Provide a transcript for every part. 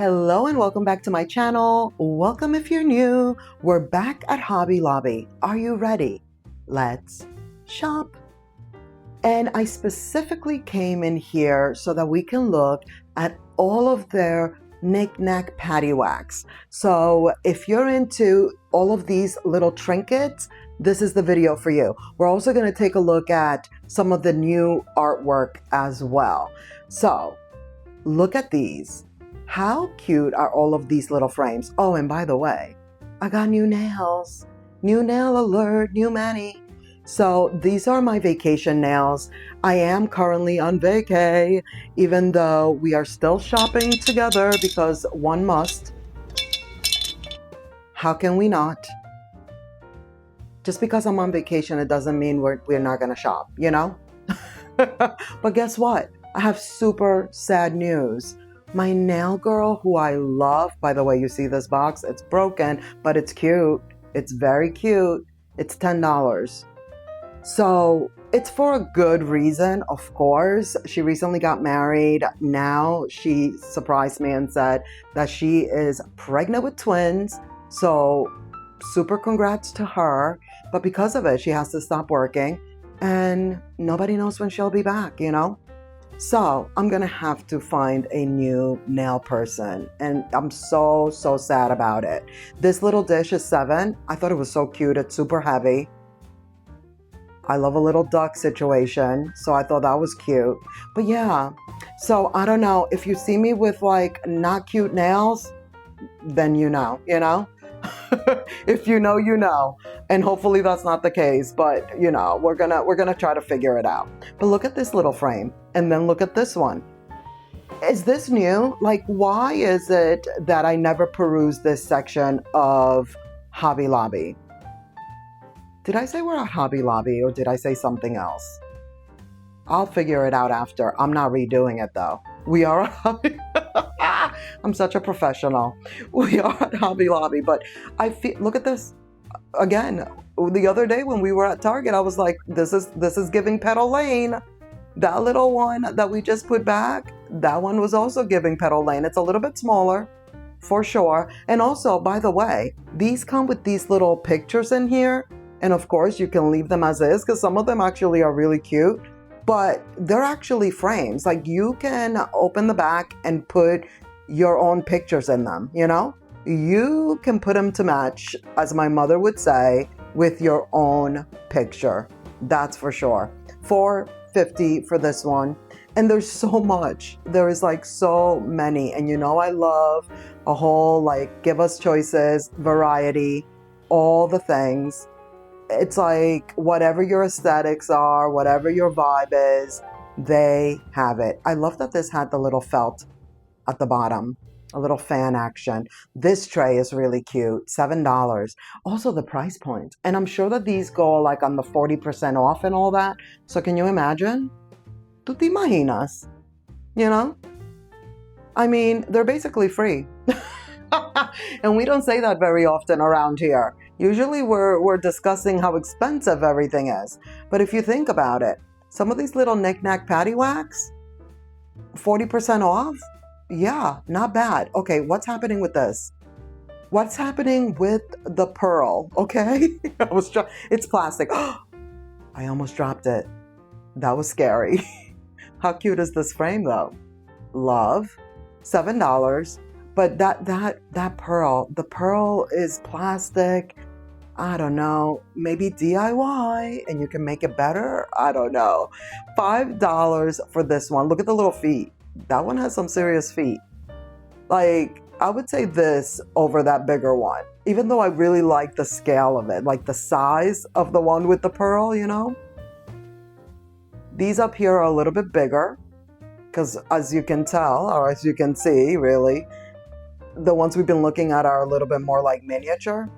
Hello and welcome back to my channel. Welcome if you're new. We're back at Hobby Lobby. Are you ready? Let's shop. And I specifically came in here so that we can look at all of their knick-knack paddywhacks. So if you're into all of these little trinkets, this is the video for you. We're also going to take a look at some of the new artwork as well. So look at these. How cute are all of these little frames? Oh, and by the way, I got new nails. New nail alert, new mani. So these are my vacation nails. I am currently on vacay, even though we are still shopping together because one must. How can we not? Just because I'm on vacation, it doesn't mean we're not gonna shop, you know? But guess what? I have super sad news. My nail girl, who I love, by the way, you see this box? It's broken, but it's cute. It's very cute. It's $10. So it's for a good reason, of course. She recently got married. Now she surprised me and said that she is pregnant with twins. So super congrats to her. But because of it, she has to stop working and nobody knows when she'll be back, you know? So I'm gonna have to find a new nail person and I'm so sad about it. This little dish is $7. I thought it was so cute. It's super heavy. I love a little duck situation, so I thought that was cute. But yeah, so I don't know, if you see me with like not cute nails, then you know. If you know, you know. And hopefully that's not the case, but you know, we're gonna try to figure it out. But look at this little frame, and then look at this one. Is this new? Like, why is it that I never perused this section of Hobby Lobby? Did I say we're at Hobby Lobby or did I say something else? I'll figure it out after. I'm not redoing it though. We are at Hobby I'm such a professional. We are at Hobby Lobby, but I feel, look at this. Again, the other day when we were at Target, I was like, this is giving Petal Lane. That little one that we just put back, that one was also giving Petal Lane. It's a little bit smaller, for sure. And also, by the way, these come with these little pictures in here. And of course, you can leave them as is because some of them actually are really cute. But they're actually frames. Like, you can open the back and put your own pictures in them, you know? You can put them to match, as my mother would say, with your own picture. That's for sure. $4.50 for this one. And there's so much. There is like so many. And you know I love a whole like give us choices, variety, all the things. It's like whatever your aesthetics are, whatever your vibe is, they have it. I love that this had the little felt at the bottom, a little fan action. This tray is really cute, $7. Also the price point. And I'm sure that these go like on the 40% off and all that. So can you imagine? ¿Tú te imaginas? You know? I mean, they're basically free. And we don't say that very often around here. Usually we're discussing how expensive everything is. But if you think about it, some of these little knick-knack paddywhacks, 40% off? Yeah, not bad. Okay, what's happening with this? What's happening with the pearl? Okay, it's plastic. I almost dropped it. That was scary. How cute is this frame though? Love, $7. But that pearl, the pearl is plastic. I don't know, maybe DIY and you can make it better. I don't know. $5 for this one. Look at the little feet. That one has some serious feet. Like, I would say this over that bigger one, even though I really like the scale of it, like the size of the one with the pearl, you know? These up here are a little bit bigger because as you can tell, or as you can see, really, the ones we've been looking at are a little bit more like miniature.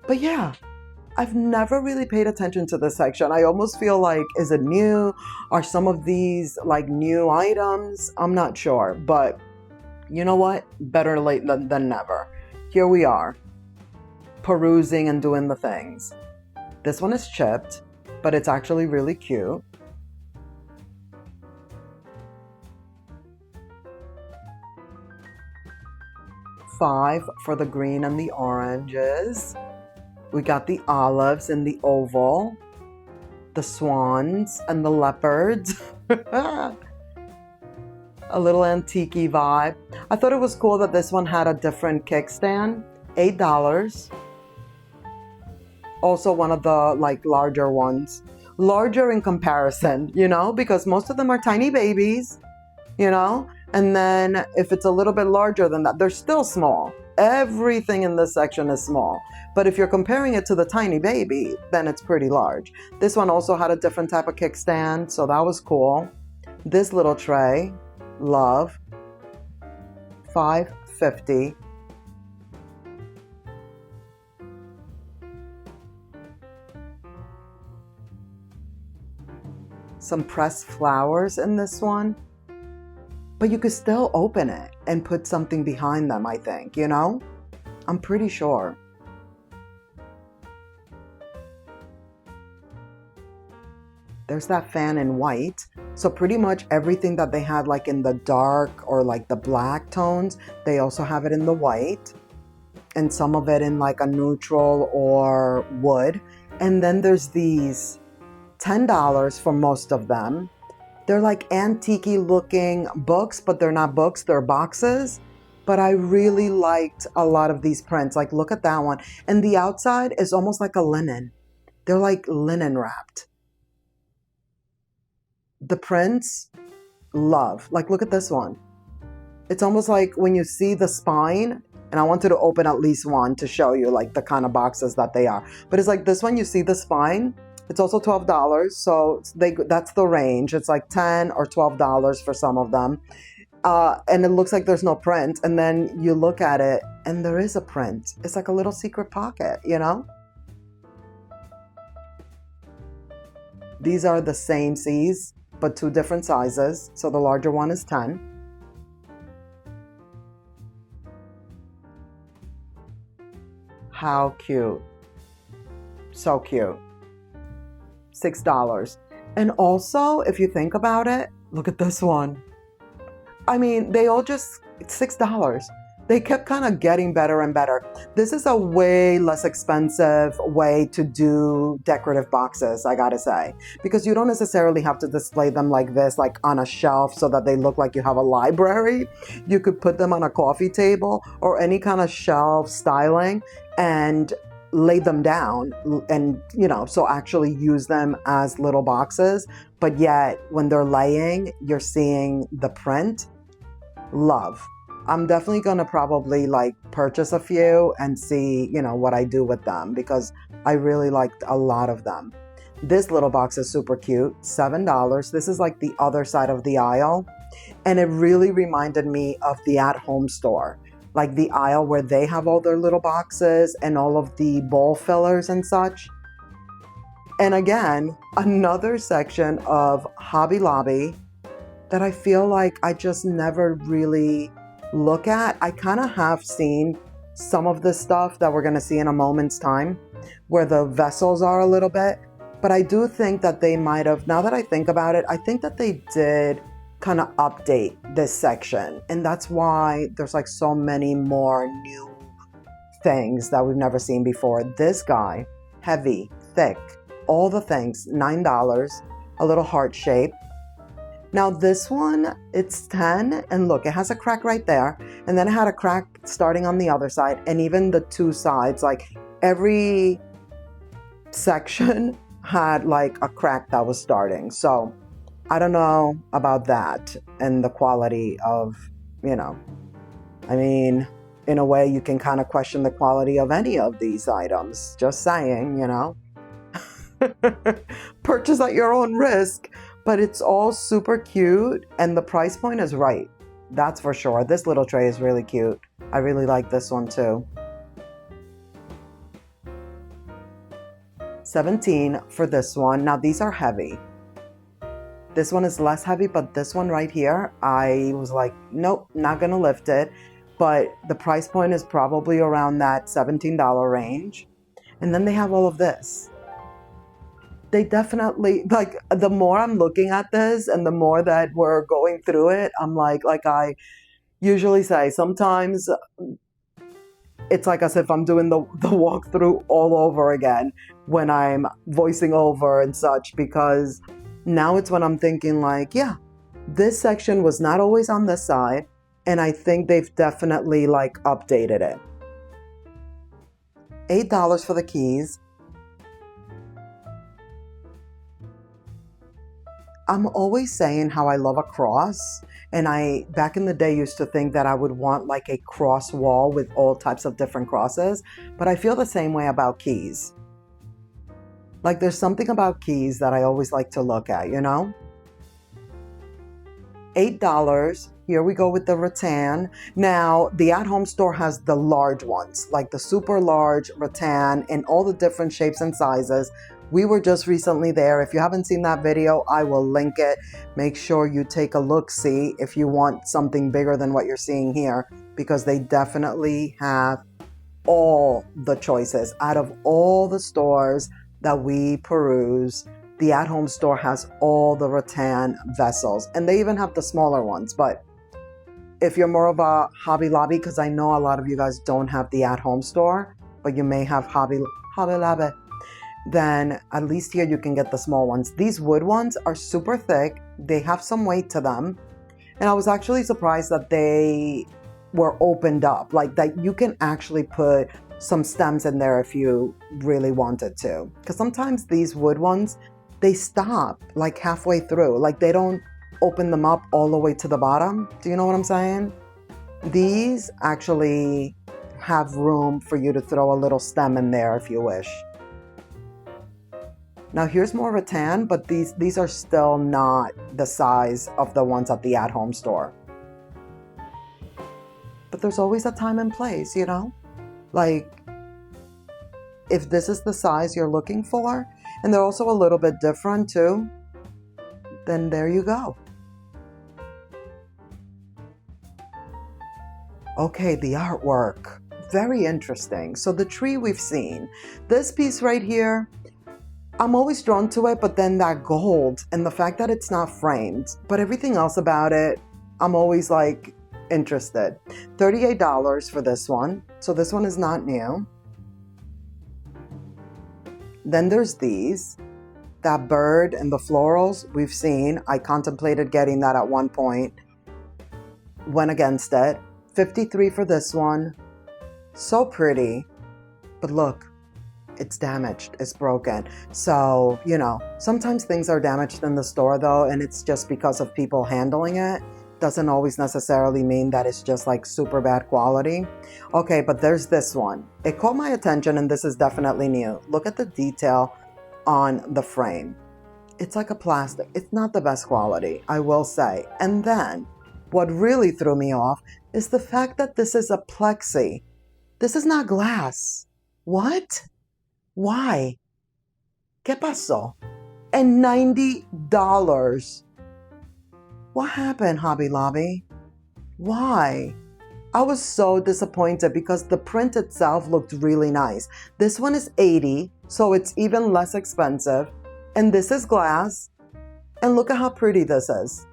But yeah, I've never really paid attention to this section. I almost feel like, is it new? Are some of these like new items? I'm not sure, but you know what? Better late than never. Here we are, perusing and doing the things. This one is chipped, but it's actually really cute. $5 for the green and the oranges. We got the olives in the oval, the swans and the leopards. A little antique vibe. I thought it was cool that this one had a different kickstand. $8. Also one of the like larger ones. Larger in comparison, you know, because most of them are tiny babies, you know, and then if it's a little bit larger than that, they're still small. Everything in this section is small. But if you're comparing it to the tiny baby, then it's pretty large. This one also had a different type of kickstand, so that was cool. This little tray, love, $5.50. Some pressed flowers in this one, but you could still open it and put something behind them, I think, you know? I'm pretty sure. There's that fan in white. So pretty much everything that they had like in the dark or like the black tones, they also have it in the white, and some of it in like a neutral or wood. And then there's these $10 for most of them. They're like antique looking books, but they're not books, they're boxes. But I really liked a lot of these prints. Like, look at that one. And the outside is almost like a linen. They're like linen wrapped. The prints, love. Like, look at this one. It's almost like when you see the spine, and I wanted to open at least one to show you like the kind of boxes that they are. But it's like this one, you see the spine. It's also $12, so that's the range. It's like $10 or $12 for some of them. And it looks like there's no print. And then you look at it, and there is a print. It's like a little secret pocket, you know? These are the same C's, but two different sizes. So the larger one is 10. How cute. So cute. $6. And also, if you think about it, look at this one. I mean, they all just, it's $6. They kept kind of getting better and better. This is a way less expensive way to do decorative boxes, I gotta say, because you don't necessarily have to display them like this, like on a shelf so that they look like you have a library. You could put them on a coffee table or any kind of shelf styling and lay them down and, you know, so actually use them as little boxes. But yet when they're laying, you're seeing the print. Love. I'm definitely going to probably like purchase a few and see, you know, what I do with them, because I really liked a lot of them. This little box is super cute. $7. This is like the other side of the aisle. And it really reminded me of the at-home store, like the aisle where they have all their little boxes and all of the bowl fillers and such. And again, another section of Hobby Lobby that I feel like I just never really look at. I kind of have seen some of the stuff that we're going to see in a moment's time, where the vessels are a little bit. But I do think that they might have, now that I think about it, I think that they did kind of update this section. And that's why there's like so many more new things that we've never seen before. This guy, heavy, thick, all the things, $9, a little heart shape. Now this one, it's 10, and look, it has a crack right there. And then it had a crack starting on the other side, and even the two sides, like every section had like a crack that was starting. So I don't know about that and the quality of, you know, I mean, in a way you can kind of question the quality of any of these items. Just saying, you know. Purchase at your own risk, but it's all super cute and the price point is right. That's for sure. This little tray is really cute. I really like this one too. $17 for this one. Now these are heavy. This one is less heavy, but this one right here, I was like, nope, not gonna lift it. But the price point is probably around that $17 range. And then they have all of this. They definitely, like, the more I'm looking at this and the more that we're going through it, I'm like I usually say, sometimes it's like as if I'm doing the walkthrough all over again when I'm voicing over and such, because now it's when I'm thinking like, yeah, this section was not always on this side, and I think they've definitely like updated it. $8 for the keys. I'm always saying how I love a cross, and I back in the day used to think that I would want like a cross wall with all types of different crosses, but I feel the same way about keys. Like there's something about keys that I always like to look at, you know? $8. Here we go with the rattan. Now, the at-home store has the large ones, like the super large rattan in all the different shapes and sizes. We were just recently there. If you haven't seen that video, I will link it. Make sure you take a look-see if you want something bigger than what you're seeing here, because they definitely have all the choices. Out of all the stores that we peruse, the at-home store has all the rattan vessels, and they even have the smaller ones. But if you're more of a Hobby Lobby, because I know a lot of you guys don't have the at-home store, but you may have Hobby Lobby, then at least here you can get the small ones. These wood ones are super thick. They have some weight to them. And I was actually surprised that they were opened up, like that you can actually put some stems in there if you really wanted to. Because sometimes these wood ones, they stop like halfway through. Like they don't open them up all the way to the bottom. Do you know what I'm saying? These actually have room for you to throw a little stem in there if you wish. Now here's more rattan, but these are still not the size of the ones at the at-home store. But there's always a time and place, you know? Like, if this is the size you're looking for, and they're also a little bit different too, then there you go. Okay, the artwork. Very interesting. So the tree we've seen. This piece right here, I'm always drawn to it, but then that gold and the fact that it's not framed, but everything else about it, I'm always like interested. $38 for this one. So this one is not new. Then there's these. That bird and the florals we've seen. I contemplated getting that at one point. Went against it. $53 for this one. So pretty. But look. It's damaged, it's broken. So, you know, sometimes things are damaged in the store though, and it's just because of people handling it. Doesn't always necessarily mean that it's just like super bad quality. Okay, but there's this one. It caught my attention, and this is definitely new. Look at the detail on the frame. It's like a plastic. It's not the best quality, I will say. And then what really threw me off is the fact that this is a plexi. This is not glass. What? Why? ¿Qué pasó? And $90. What happened, Hobby Lobby? Why? I was so disappointed because the print itself looked really nice. This one is $80, so it's even less expensive. And this is glass. And look at how pretty this is.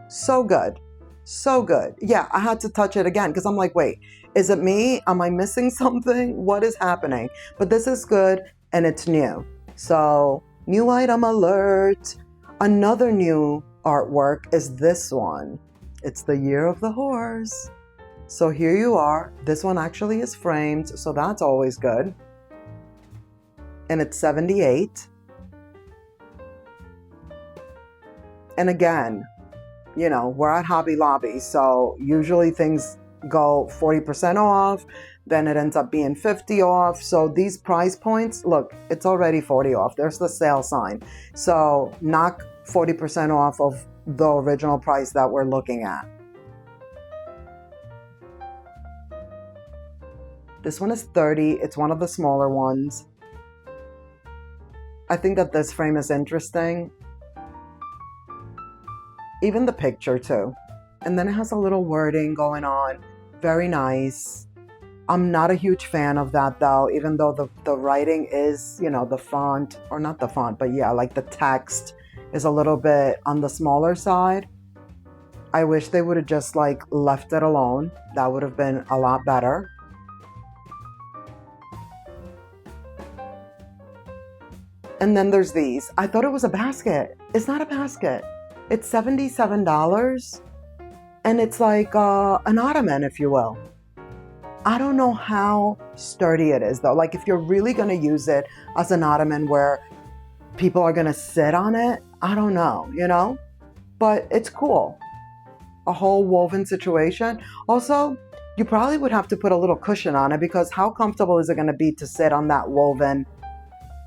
So good. So good. Yeah, I had to touch it again because I'm like, wait, is it me? Am I missing something? What is happening? But this is good and it's new. So, new item alert. Another new artwork is this one. It's the Year of the Horse. So here you are. This one actually is framed, so that's always good. And it's $78. And again, you know, we're at Hobby Lobby, so usually things go 40% off, then it ends up being 50 off. So these price points, look, it's already 40 off. There's the sale sign. So knock 40% off of the original price that we're looking at. This one is $30. It's one of the smaller ones. I think that this frame is interesting. Even the picture too. And then it has a little wording going on. Very nice. I'm not a huge fan of that though, even though the writing is, you know, the font, or not the font, but yeah, like the text is a little bit on the smaller side. I wish they would have just like left it alone. That would have been a lot better. And then there's these. I thought it was a basket. It's not a basket. It's $77. And it's like an ottoman, if you will. I don't know how sturdy it is, though. Like, if you're really going to use it as an ottoman where people are going to sit on it, I don't know, you know? But it's cool. A whole woven situation. Also, you probably would have to put a little cushion on it, because how comfortable is it going to be to sit on that woven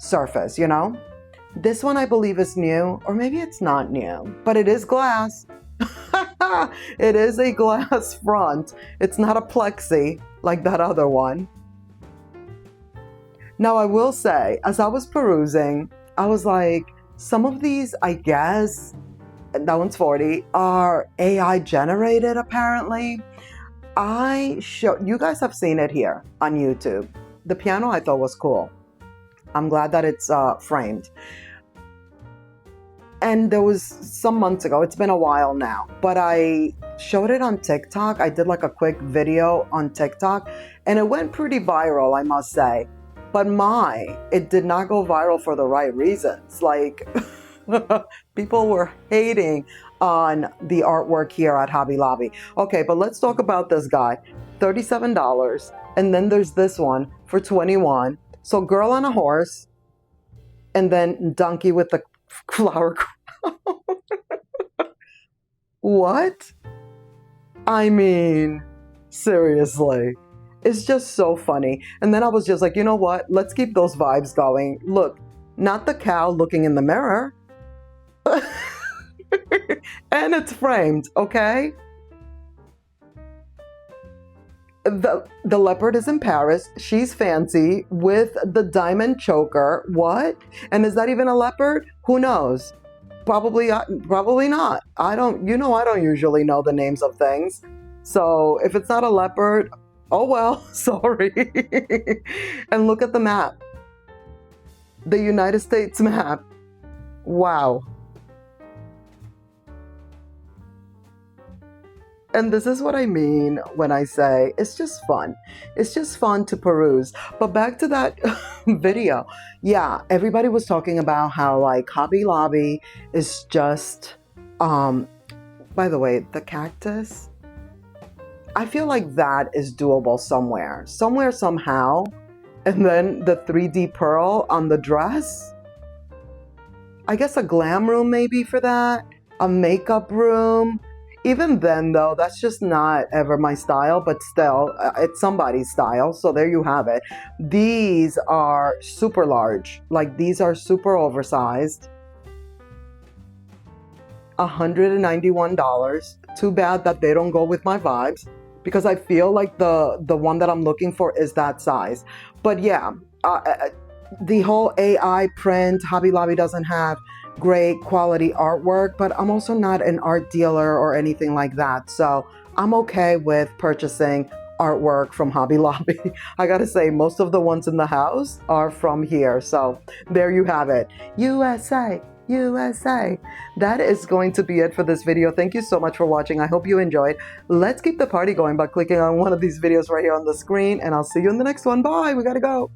surface, you know? This one I believe is new, or maybe it's not new, but it is glass. It is a glass front. It's not a plexi like that other one. Now, I will say, as I was perusing, I was like, some of these, I guess, that one's 40, are AI generated, apparently. You guys have seen it here on YouTube. The piano I thought was cool. I'm glad that it's framed. And there was some months ago, it's been a while now, but I showed it on TikTok. I did like a quick video on TikTok, and it went pretty viral, I must say. But it did not go viral for the right reasons. Like, people were hating on the artwork here at Hobby Lobby. Okay, but let's talk about this guy. $37. And then there's this one for $21. So girl on a horse, and then donkey with the flower crown. What? I mean, seriously. It's just so funny. And then I was just like, you know what? Let's keep those vibes going. Look, not the cow looking in the mirror. And it's framed, okay? The leopard is in Paris. She's fancy with the diamond choker. What? And is that even a leopard? Who knows? Probably not. I don't usually know the names of things. So if it's not a leopard, oh well, sorry. And look at the map. The United States map. Wow. And this is what I mean when I say it's just fun. It's just fun to peruse. But back to that video. Yeah, everybody was talking about how like Hobby Lobby is just, by the way, the cactus, I feel like that is doable somewhere, somehow. And then the 3D pearl on the dress. I guess a glam room maybe for that. A makeup room. Even then, though, that's just not ever my style, but still, it's somebody's style. So there you have it. These are super large. Like, these are super oversized. $191. Too bad that they don't go with my vibes, because I feel like the one that I'm looking for is that size. But yeah, the whole AI print, Hobby Lobby doesn't have great quality artwork, but I'm also not an art dealer or anything like that. So I'm okay with purchasing artwork from Hobby Lobby. I gotta say, most of the ones in the house are from here. So there you have it. USA, USA. That is going to be it for this video. Thank you so much for watching. I hope you enjoyed. Let's keep the party going by clicking on one of these videos right here on the screen, and I'll see you in the next one. Bye. We gotta go.